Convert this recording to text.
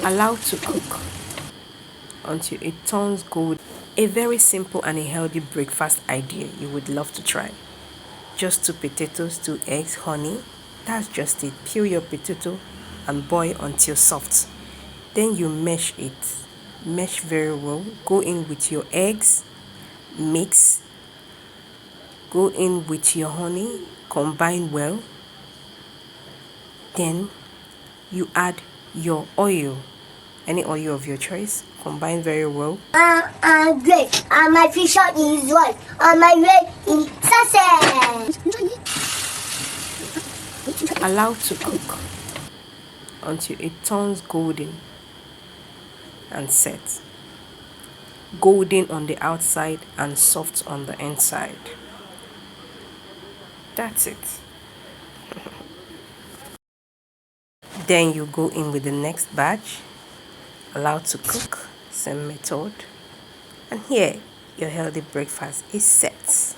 Allow to cook until it turns gold. A very simple and a healthy breakfast idea you would love to try. Just 2 potatoes, 2 eggs, honey. That's just it. Peel your potato and boil until soft. Then you mash it. Mash very well. Go in with your eggs, mix. Go in with your honey, combine well. Then you add your oil, any oil of your choice. Combine very well. I'm great. And my fish is white. And my red is sausage. Allow to cook until it turns golden and set. Golden on the outside and soft on the inside. That's it. Then you go in with the next batch. Allow to cook, same method. And here, your healthy breakfast is set.